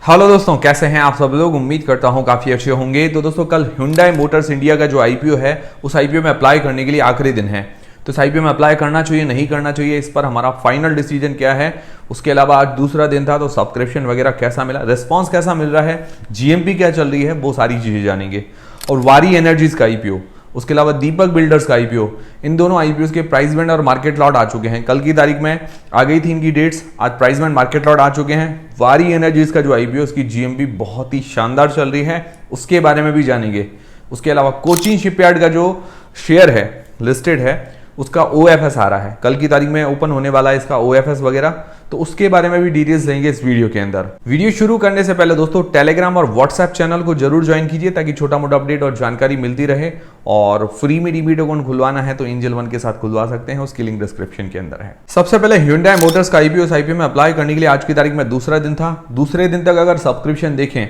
Hello दोस्तों, कैसे हैं आप सब लोग। उम्मीद करता हूं काफ़ी अच्छे होंगे। तो दोस्तों, कल Hyundai मोटर्स इंडिया का जो आईपीओ है उस आईपीओ में अप्लाई करने के लिए आखिरी दिन है। तो इस आईपीओ में अप्लाई करना चाहिए नहीं करना चाहिए, इस पर हमारा फाइनल डिसीजन क्या है। उसके अलावा आज दूसरा दिन था, तो सब्सक्रिप्शन वगैरह कैसा मिला, रिस्पॉन्स कैसा मिल रहा है, जीएमपी क्या चल रही है, वो सारी चीज़ें जानेंगे। और वारी एनर्जीज का आईपीओ, उसके अलावा दीपक बिल्डर्स का आईपीओ, इन दोनों आईपीओ के प्राइस बैंड और मार्केट लॉट आ चुके हैं। कल की तारीख में आ गई थी इनकी डेट्स, आज प्राइस बैंड मार्केट लॉट आ चुके हैं। वारी एनर्जीज का जो आईपीओ, उसकी जीएमपी बहुत ही शानदार चल रही है, उसके बारे में भी जानेंगे। उसके अलावा कोचिन शिपयार्ड का जो शेयर है, लिस्टेड है, उसका ओएफएस आ रहा है। कल की तारीख में ओपन होने वाला है इसका ओएफएस वगैरह, तो उसके बारे में भी डिटेल्स देंगे इस वीडियो के अंदर। वीडियो शुरू करने से पहले दोस्तों, टेलीग्राम और व्हाट्सएप चैनल को जरूर ज्वाइन कीजिए ताकि छोटा मोटा अपडेट और जानकारी मिलती रहे। और फ्री में डीमैट अकाउंट खुलवाना है तो एंजल वन के साथ खुलवा सकते हैं, उसकी लिंक डिस्क्रिप्शन के अंदर है। सबसे पहले Hyundai मोटर्स का आईपीओ में अप्लाई करने के लिए आज की तारीख में दूसरा दिन था। दूसरे दिन तक अगर सब्सक्रिप्शन देखें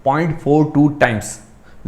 0.42 टाइम्स,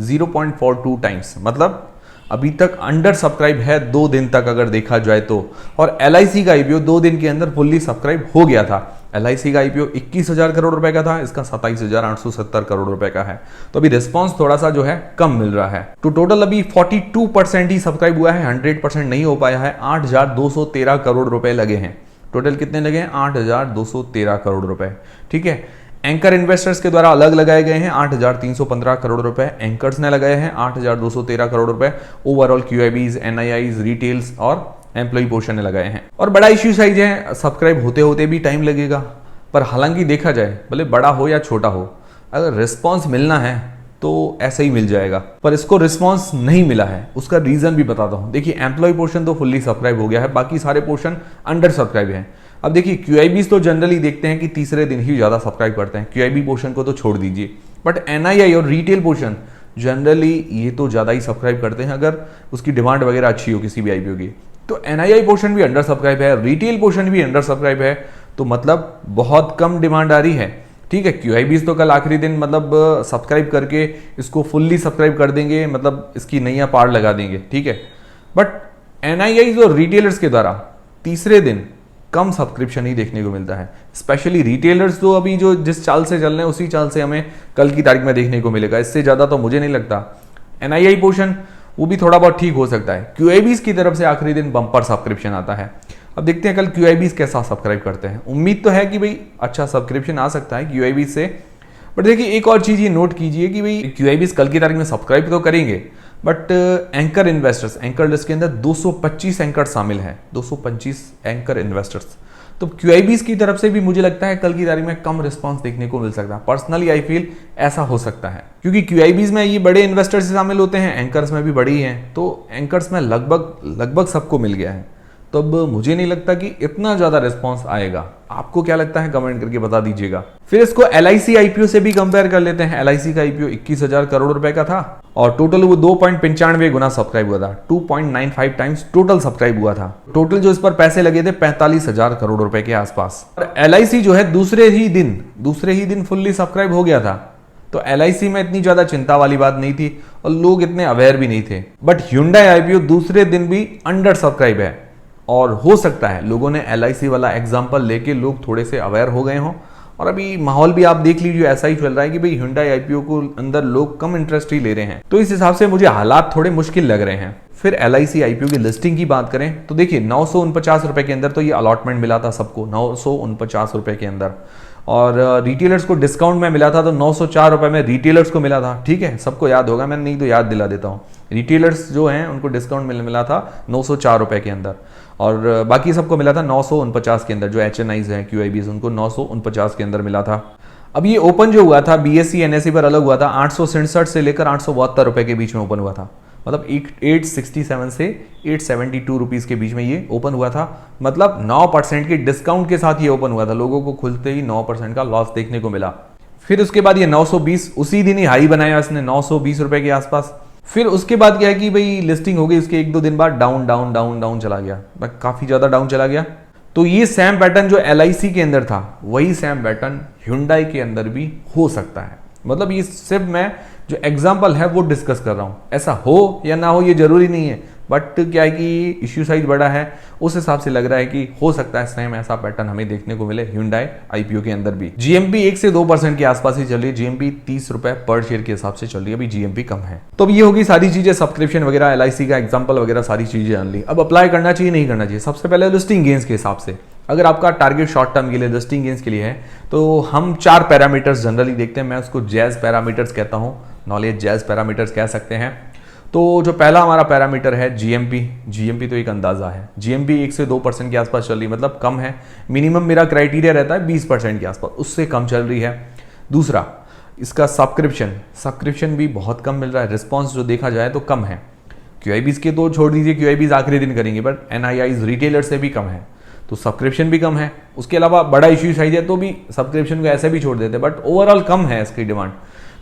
0.42 टाइम्स, मतलब अभी तक अंडर सब्सक्राइब है 2 दिन तक अगर देखा जाए तो। और LIC का आईपीओ 2 दिन के अंदर फुल्ली सब्सक्राइब हो गया था। LIC का आईपीओ 21,000 करोड़ रुपए का था, इसका 27,870 करोड़ रुपए का है। तो अभी रिस्पांस थोड़ा सा जो है कम मिल रहा है। तो टोटल अभी 42% ही सब्सक्राइब हुआ है, 100% नहीं हो पाया है। 8,213 करोड़ रुपए लगे हैं। टोटल कितने लगे हैं? 8,213 करोड़ रुपए। ठीक है। एंकर इन्वेस्टर्स के द्वारा अलग लगाए गए हैं 8,315 करोड़ रुपए, एंकर्स ने लगाए हैं 8,213 करोड़ रुपए। ओवरऑल QIBs, NIIs, रिटेल्स और एम्प्लॉय पोर्शन ने लगाए हैं। और बड़ा इश्यू साइज है, सब्सक्राइब होते होते भी टाइम लगेगा, पर हालांकि देखा जाए भले बड़ा हो या छोटा हो, अगर रिस्पॉन्स मिलना है तो ऐसे ही मिल जाएगा। पर इसको रिस्पॉन्स नहीं मिला है, उसका रीजन भी बताता हूं। देखिए, एम्प्लॉय पोर्शन तो फुल्ली सब्सक्राइब हो गया है, बाकी सारे पोर्शन अंडर सब्सक्राइब है। अब देखिए, QIBs तो जनरली देखते हैं कि तीसरे दिन ही ज्यादा सब्सक्राइब करते हैं, QIB पोर्शन को तो छोड़ दीजिए। बट NII और रिटेल पोर्शन जनरली ये तो ज्यादा ही सब्सक्राइब करते हैं अगर उसकी डिमांड वगैरह अच्छी हो किसी भी आईपीओ की। तो NII पोर्शन भी अंडर सब्सक्राइब है, रिटेल पोर्शन भी अंडर सब्सक्राइब है, तो मतलब बहुत कम डिमांड आ रही है। ठीक है। QIBs तो कल आखिरी दिन मतलब सब्सक्राइब करके इसको फुल्ली सब्सक्राइब कर देंगे, मतलब इसकी नैया पार लगा देंगे। ठीक है। बट NIIs और रिटेलर्स के द्वारा तीसरे दिन कम सब्सक्रिप्शन ही देखने को मिलता है। स्पेशली रिटेलर्स तो अभी जो जिस चाल से चल रहे हैं उसी चाल से हमें कल की तारीख में देखने को मिलेगा, इससे ज्यादा तो मुझे नहीं लगता। NII पोर्शन वो भी थोड़ा बहुत ठीक हो सकता है। QIBs की तरफ से आखिरी दिन बम्पर सब्सक्रिप्शन आता है। अब देखते हैं कल QIBs कैसा सब्सक्राइब करते हैं। उम्मीद तो है कि भाई अच्छा सब्सक्रिप्शन आ सकता है QIBs से। बट देखिए, एक और चीज ये नोट कीजिए कि भाई QIBs कल की तारीख में सब्सक्राइब तो करेंगे, but anchor investors, anchor list के अंदर 225 एंकर शामिल हैं, 225 एंकर इन्वेस्टर्स। तो QIBs की तरफ से भी मुझे लगता है कल की तारीख में कम रिस्पांस देखने को मिल सकता है। पर्सनली आई फील ऐसा हो सकता है, क्योंकि QIBs में ये बड़े इन्वेस्टर्स शामिल होते हैं, एंकर्स में भी बड़ी ही हैं, तो एंकर्स में लगभग सबको मिल गया है। तो अब मुझे नहीं लगता कि इतना ज्यादा रिस्पांस आएगा। आपको क्या लगता है कमेंट करके बता दीजिएगा। फिर इसको LIC आईपीओ से भी कंपेयर कर लेते हैं। LIC का आईपीओ 21,000 करोड़ रुपए का था और टोटल वो 2.95 गुना सब्सक्राइब हुआ था, 2.95 टाइम्स टोटल सब्सक्राइब हुआ था। टोटल जो इस पर पैसे लगे थे 45,000 करोड़ रुपए के आसपास। और LIC जो है दूसरे ही दिन फुल्ली सब्सक्राइब हो गया था। तो LIC में इतनी ज्यादा चिंता वाली बात नहीं थी और लोग इतने अवेयर भी नहीं थे। बट Hyundai आईपीओ दूसरे दिन भी अंडर सब्सक्राइब है, और हो सकता है लोगों ने LIC वाला एग्जांपल लेके लोग थोड़े से अवेयर हो गए हों। और अभी माहौल भी आप देख लीजिए, ऐसा ही चल रहा है कि भाई Hyundai आईपीओ को अंदर लोग कम इंटरेस्ट ही ले रहे हैं। तो इस हिसाब से मुझे हालात थोड़े मुश्किल लग रहे हैं। फिर LIC आईपीओ की लिस्टिंग की बात करें तो देखिए, 949 रुपए के अंदर तो ये अलॉटमेंट मिला था सबको, 949 रुपए के अंदर। और रिटेलर्स को डिस्काउंट में मिला था तो 904 रुपए में रिटेलर्स को मिला था। ठीक है, सबको याद होगा, मैं नहीं तो याद दिला देता हूँ। रिटेलर्स जो हैं उनको डिस्काउंट मिला था 904 रुपए के अंदर, और बाकी सबको मिला था 949 के अंदर। जो HNIs हैं, QIBs, उनको 949 के अंदर मिला था। अब ये ओपन जो हुआ था BSE NSE पर अलग हुआ था, 867 से लेकर 872 रुपए के बीच में ओपन हुआ था। मतलब 867 से 872 रुपीज के बीच में ये ओपन हुआ था। मतलब 9% के डिस्काउंट के साथ ये ओपन हुआ था। लोगों को खुलते ही 9% का लॉस देखने को मिला। फिर उसके बाद ये 920 उसी दिन ही हाई बनाया इसने, 920 रुपए के आसपास। फिर उसके बाद क्या है कि भाई लिस्टिंग हो गई, उसके 1-2 दिन बाद डाउन चला गया, काफी ज्यादा डाउन चला गया। तो ये सेम पैटर्न जो LIC के अंदर था, वही सेम पैटर्न Hyundai के अंदर भी हो सकता है। मतलब ये सिर्फ मैं जो एग्जाम्पल है वो डिस्कस कर रहा हूं, ऐसा हो या ना हो ये जरूरी नहीं है। बट क्या है कि इश्यू साइज बड़ा है, उस हिसाब से लग रहा है कि हो सकता है सेम ऐसा पैटर्न हमें देखने को मिले Hyundai आईपीओ के अंदर भी। जीएमपी 1 से 2% के आसपास ही चल रही है, जीएमपी 30 रुपए पर शेयर के हिसाब से चल रही है, अभी जीएमपी कम है। तो अब ये होगी सारी चीजें, सब्सक्रिप्शन वगैरह, एलआईसी का एग्जाम्पल वगैरह सारी चीजें जान ली। अब अप्लाई करना चाहिए नहीं करना चाहिए, सबसे पहले लिस्टिंग गेन्स के हिसाब से अगर आपका टारगेट शॉर्ट टर्म के लिए लिस्टिंग गेन्स के लिए है तो हम 4 पैरामीटर्स जनरली देखते हैं, मैं उसको जैज पैरामीटर्स कहता हूं, नॉलेज जैज पैरामीटर्स कह सकते हैं। तो जो पहला हमारा पैरामीटर है जीएमपी तो एक अंदाजा है, जीएमपी 1 से 2% के आसपास चल रही, मतलब कम है। मिनिमम मेरा क्राइटेरिया रहता है 20% के आसपास, उससे कम चल रही है। दूसरा इसका सब्सक्रिप्शन भी बहुत कम मिल रहा है, रिस्पॉन्स जो देखा जाए तो कम है। क्यूआईबीज के तो छोड़ दीजिए, क्यूआईबीज आखिरी दिन करेंगे, बट एनआईआईज रिटेलर से भी कम है, तो सब्सक्रिप्शन भी कम है। उसके अलावा बड़ा इश्यू साइज है तो भी सब्सक्रिप्शन को ऐसे भी छोड़ देते हैं, बट ओवरऑल कम है इसकी डिमांड।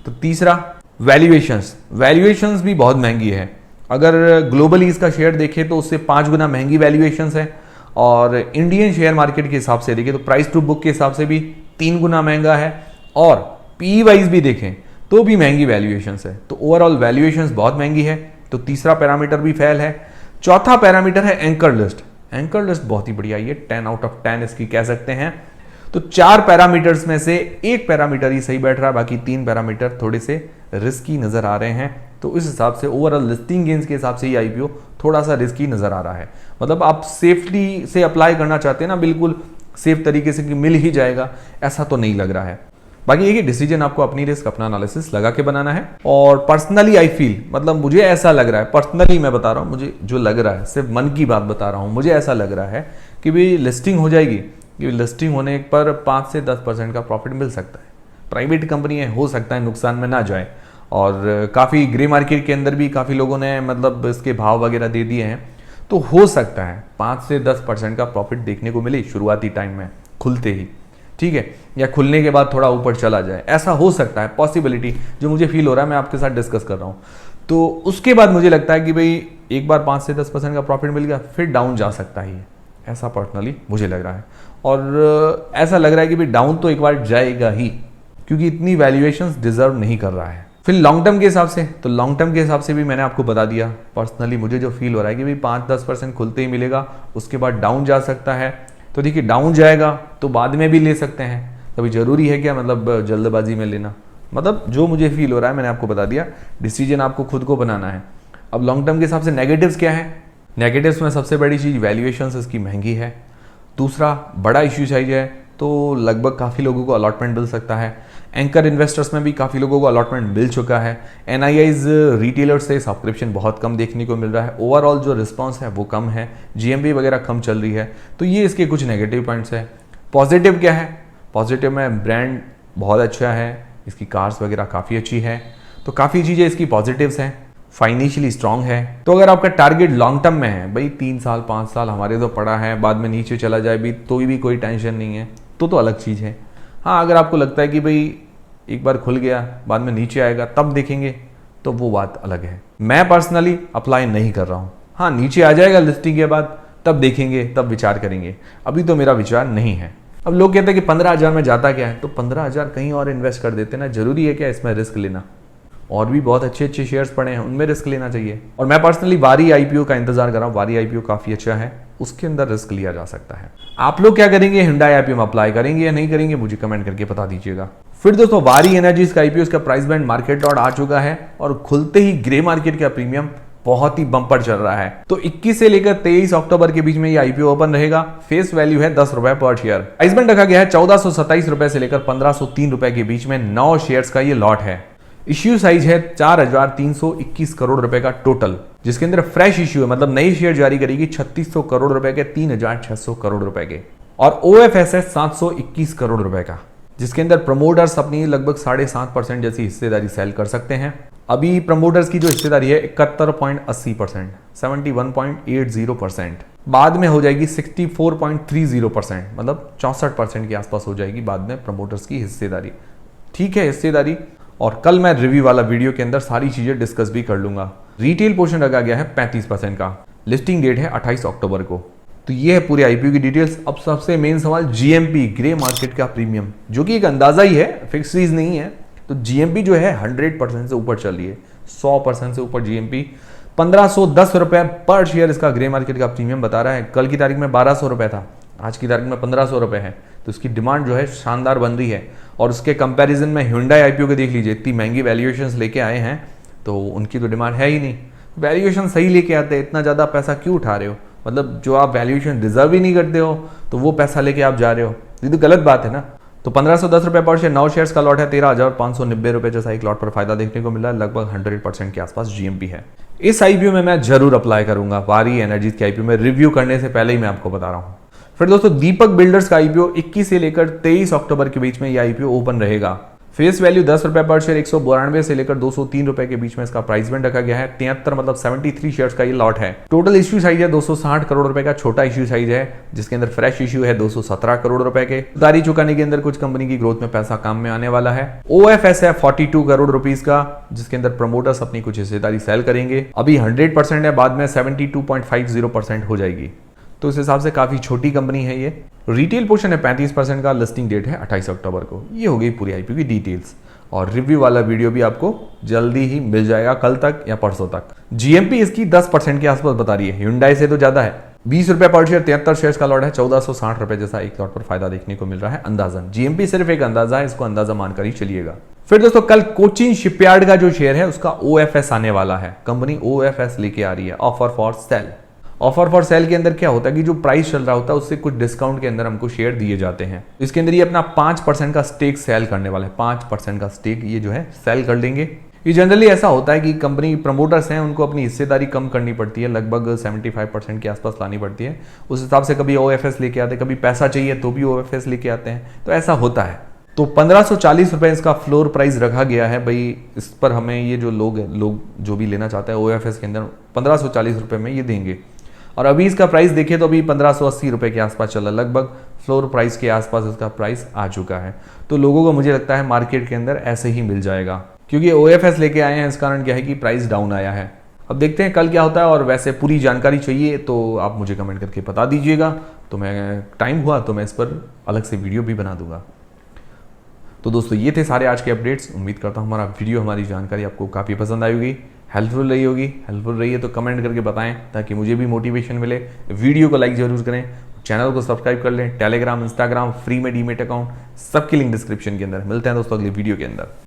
तो तीसरा वैल्यूएशंस भी बहुत महंगी है। अगर ग्लोबली इसका शेयर देखें तो उससे 5 गुना महंगी वैल्यूएशंस है, और इंडियन शेयर मार्केट के हिसाब से देखें तो प्राइस टू बुक के हिसाब से भी 3 गुना महंगा है, और पी वाइज भी देखें तो भी महंगी वैल्यूएशंस है। तो ओवरऑल वैल्यूएशंस बहुत महंगी है, तो तीसरा पैरामीटर भी फेल है। चौथा पैरामीटर है एंकर लिस्ट बहुत ही बढ़िया, ये 10 आउट ऑफ 10 इसकी कह सकते हैं। तो 4 पैरामीटर्स में से एक पैरामीटर ही सही बैठ रहा है, बाकी 3 पैरामीटर थोड़े से रिस्की नजर आ रहे हैं। तो इस हिसाब से ओवरऑल लिस्टिंग गेन्स के हिसाब से ये आईपीओ थोड़ा सा रिस्की नजर आ रहा है। मतलब आप सेफली से अप्लाई करना चाहते हैं ना, बिल्कुल सेफ तरीके से कि मिल ही जाएगा, ऐसा तो नहीं लग रहा है। बाकी ये डिसीजन आपको अपनी रिस्क, अपना एनालिसिस लगा के बनाना है। और पर्सनली आई फील, मतलब मुझे ऐसा लग रहा है, पर्सनली मैं बता रहा हूँ, मुझे जो लग रहा है, सिर्फ मन की बात बता रहा हूँ, मुझे ऐसा लग रहा है कि भाई लिस्टिंग हो जाएगी, कि लिस्टिंग होने पर 5 से 10% का प्रॉफिट मिल सकता है। प्राइवेट कंपनी है, हो सकता है नुकसान में ना जाए, और काफ़ी ग्रे मार्केट के अंदर भी काफ़ी लोगों ने मतलब इसके भाव वगैरह दे दिए हैं, तो हो सकता है 5 से 10% का प्रॉफिट देखने को मिले शुरुआती टाइम में खुलते ही, ठीक है, या खुलने के बाद थोड़ा ऊपर चला जाए, ऐसा हो सकता है, पॉसिबिलिटी जो मुझे फील हो रहा है, मैं आपके साथ डिस्कस कर रहा हूँ। तो उसके बाद मुझे लगता है कि भाई एक बार 5 से 10% का प्रॉफिट मिल गया, फिर डाउन जा सकता ही है, ऐसा पर्सनली मुझे लग रहा है। और ऐसा लग रहा है कि भाई डाउन तो एक बार जाएगा ही, क्योंकि इतनी वैल्यूएशंस डिजर्व नहीं कर रहा है। फिर लॉन्ग टर्म के हिसाब से, तो लॉन्ग टर्म के हिसाब से भी मैंने आपको बता दिया, पर्सनली मुझे जो फील हो रहा है कि भाई 5-10% खुलते ही मिलेगा, उसके बाद डाउन जा सकता है। तो देखिए डाउन जाएगा तो बाद में भी ले सकते हैं, कभी जरूरी है क्या मतलब जल्दबाजी में लेना, मतलब जो मुझे फील हो रहा है मैंने आपको बता दिया, डिसीजन आपको खुद को बनाना है। अब लॉन्ग टर्म के हिसाब से नेगेटिव्स क्या है, नेगेटिव्स में सबसे बड़ी चीज़ वैल्यूएशंस इसकी महंगी है। दूसरा बड़ा इश्यू साइज है, तो लगभग काफ़ी लोगों को अलॉटमेंट मिल सकता है। एंकर इन्वेस्टर्स में भी काफ़ी लोगों को अलॉटमेंट मिल चुका है। एनआईआईज रिटेलर्स से सब्सक्रिप्शन बहुत कम देखने को मिल रहा है। ओवरऑल जो रिस्पांस है वो कम है, जीएमपी वगैरह कम चल रही है। तो ये इसके कुछ नेगेटिव पॉइंट्स है। पॉजिटिव क्या है, पॉजिटिव में ब्रांड बहुत अच्छा है, इसकी कार्स वगैरह काफ़ी अच्छी है, तो काफ़ी चीज़ें इसकी पॉजिटिव्स हैं। फाइनेंशियली स्ट्रांग है। तो अगर आपका टारगेट लॉन्ग टर्म में है, भाई 3 साल 5 साल हमारे तो पड़ा है, बाद में नीचे चला जाए भी तो भी कोई टेंशन नहीं है, तो अलग चीज़ है। हाँ, अगर आपको लगता है कि भाई एक बार खुल गया बाद में नीचे आएगा तब देखेंगे, तो वो बात अलग है। मैं पर्सनली अप्लाई नहीं कर रहा हूँ। हाँ, नीचे आ जाएगा लिस्टिंग के बाद तब देखेंगे, तब विचार करेंगे, अभी तो मेरा विचार नहीं है। अब लोग कहते हैं कि 15,000 में जाता क्या है, तो 15,000 कहीं और इन्वेस्ट कर देते ना, जरूरी है क्या इसमें रिस्क लेना? और भी बहुत अच्छे अच्छे शेयर्स पड़े हैं, उनमें रिस्क लेना चाहिए। और मैं पर्सनली वारी आईपीओ का इंतजार कर रहा हूँ, वारी आईपीओ काफी अच्छा है, उसके अंदर रिस्क लिया जा सकता है। आप लोग क्या करेंगे, Hyundai आईपीओ में अप्लाई करेंगे या नहीं करेंगे, मुझे कमेंट करके बता दीजिएगा। फिर दोस्तों वारी एनर्जीज का आईपीओ, इसका प्राइस बैंड मार्केट लॉट आ चुका है और खुलते ही ग्रे मार्केट का प्रीमियम बहुत ही बम्पर चल रहा है। तो 21 से लेकर 23 अक्टूबर के बीच में ये आईपीओ ओपन रहेगा। फेस वैल्यू है 10 रुपए पर शेयर। प्राइस बैंड रखा गया है 1427 रुपए से लेकर 1503 रुपए के बीच में। 9 शेयर्स का ये लॉट है। इश्यू साइज है 4,321 करोड़ रुपए का टोटल, जिसके अंदर फ्रेश इश्यू है, मतलब नई शेयर जारी करेगी 3600 करोड़ रुपए के, 3,600 करोड़ रुपए के। और ओएफएस है 721 करोड़ रुपए का, जिसके अंदर प्रमोटर्स अपनी लगभग 7.5% जैसी हिस्सेदारी सेल कर सकते हैं। अभी प्रमोटर्स की जो हिस्सेदारी है 71.80%, 71.80%, बाद में हो जाएगी 64.30%, मतलब 64% के आसपास हो जाएगी बाद में प्रमोटर्स की हिस्सेदारी। ठीक है, हिस्सेदारी। और कल मैं रिव्यू वाला वीडियो के अंदर सारी चीजें डिस्कस भी कर लूंगा। रिटेल पोर्शन रखा गया है 35% का। लिस्टिंग डेट है 28 अक्टूबर को। तो ये है पूरे आईपीओ की डिटेल्स। अब सबसे मेन सवाल जीएमपी, ग्रे मार्केट का प्रीमियम, जो कि एक अंदाजा ही है, फिक्स चीज नहीं है। तो जीएमपी जो है 100% से ऊपर चल रही है, 100% से ऊपर जीएमपी। 1510 रुपए पर शेयर इसका ग्रे मार्केट का प्रीमियम बता रहा है। कल की तारीख में 1200 रुपए था, आज की तारीख में 1500 रुपए है। तो इसकी डिमांड जो है शानदार बन रही है। और उसके कंपैरिजन में Hyundai आईपीओ को देख लीजिए, इतनी महंगी वैल्यूएशंस लेके आए हैं तो उनकी तो डिमांड है ही नहीं। वैल्यूएशन सही लेके आते हैं, इतना ज़्यादा पैसा क्यों उठा रहे हो? मतलब जो आप वैल्यूएशन डिजर्व ही नहीं करते हो तो वो पैसा लेके आप जा रहे हो, ये तो गलत बात है ना। तो 1510 रुपए पर शेयर 9 शेयर्स का लॉट है, 13,590 रुपए जैसा एक लॉट पर फायदा देखने को मिला है। लगभग 100% के आसपास जीएमपी है। इस आईपीओ में मैं जरूर अप्लाई करूंगा। वारी एनर्जीज के आईपीओ में रिव्यू करने से पहले ही मैं आपको बता रहा हूं। फिर दोस्तों दीपक बिल्डर्स का आईपीओ 21 से लेकर 23 अक्टूबर के बीच में यह आईपीओ ओपन रहेगा। फेस वैल्यू 10 रुपए पर शेयर, 192 से लेकर 203 रुपए के बीच में इसका प्राइस बैंड रखा गया है। 73 मतलब 73 शेयर्स का ये लॉट है। टोटल इश्यू साइज है 260 करोड़ रुपए का, छोटा इश्यू साइज है जिसके अंदर फ्रेश इश्यू है 217 करोड़ रुपए के। उधारी चुकाने के अंदर कुछ कंपनी की ग्रोथ में पैसा काम में आने वाला है। ओएफएस है 42 करोड़ रुपीज का, जिसके अंदर प्रमोटर्स अपनी कुछ हिस्सेदारी सेल करेंगे। अभी 100% है, बाद में 72.50% हो जाएगी। तो इस हिसाब से काफी छोटी कंपनी है ये। रिटेल पोर्शन है 35% का, लिस्टिंग डेट है 28 अक्टूबर को। ये हो गई पूरी आईपीओ की डिटेल्स। और रिव्यू वाला वीडियो भी आपको जल्दी ही मिल जाएगा, कल तक या परसों तक। जीएमपी इसकी 10% के आसपास बता रही है, Hyundai से तो ज्यादा है। 20 रुपए पर शेयर, 73 शेयर्स का लॉट है, 1460 रुपए जैसा एक लॉट पर फायदा देखने को मिल रहा है अंदाजन। जीएमपी सिर्फ एक अंदाजा है, इसको अंदाजा मानकर ही चलिएगा। फिर दोस्तों कल कोचिन शिपयार्ड का जो शेयर है उसका ओएफएस आने वाला है। कंपनी ओएफएस लेके आ रही है, offer for sale. Offer for sale के अंदर क्या होता है कि जो प्राइस चल रहा होता है उससे कुछ डिस्काउंट के अंदर हमको शेयर दिए जाते हैं। इसके अंदर ये अपना 5% का स्टेक सेल करने वाला है। 5% का स्टेक ये जो है सेल कर लेंगे। ये जनरली ऐसा होता है कि कंपनी प्रमोटर्स हैं, उनको अपनी हिस्सेदारी कम करनी पड़ती है, लगभग 75% के आसपास लानी पड़ती है। उस हिसाब से कभी ओएफएस लेके आते हैं, कभी पैसा चाहिए तो भी ओएफएस लेके आते हैं, तो ऐसा होता है। तो 1540 रुपए इसका फ्लोर प्राइस रखा गया है भाई। इस पर हमें ये जो लोग जो भी लेना चाहते हैं ओएफएस के अंदर 1540 रुपए में ये देंगे। और अभी इसका प्राइस देखें तो अभी 1580 रुपए के आसपास चल रहा है, लगभग फ्लोर प्राइस के आसपास इसका प्राइस आ चुका है। तो लोगों को मुझे लगता है मार्केट के अंदर ऐसे ही मिल जाएगा, क्योंकि ओएफएस लेके आए हैं। इस कारण क्या है कि प्राइस डाउन आया है। अब देखते हैं कल क्या होता है। और वैसे पूरी जानकारी चाहिए तो आप मुझे कमेंट करके बता दीजिएगा, तो मैं टाइम हुआ तो मैं इस पर अलग से वीडियो भी बना दूंगा। तो दोस्तों ये थे सारे आज के अपडेट्स। उम्मीद करता हूँ हमारा वीडियो, हमारी जानकारी आपको काफ़ी पसंद आई होगी, हेल्पफुल रही होगी। हेल्पफुल रही है तो कमेंट करके बताएं ताकि मुझे भी मोटिवेशन मिले। वीडियो को लाइक जरूर करें, चैनल को सब्सक्राइब कर लें। टेलीग्राम, इंस्टाग्राम, फ्री में डीमेट अकाउंट, सबकी लिंक डिस्क्रिप्शन के अंदर। मिलते हैं दोस्तों अगली वीडियो के अंदर।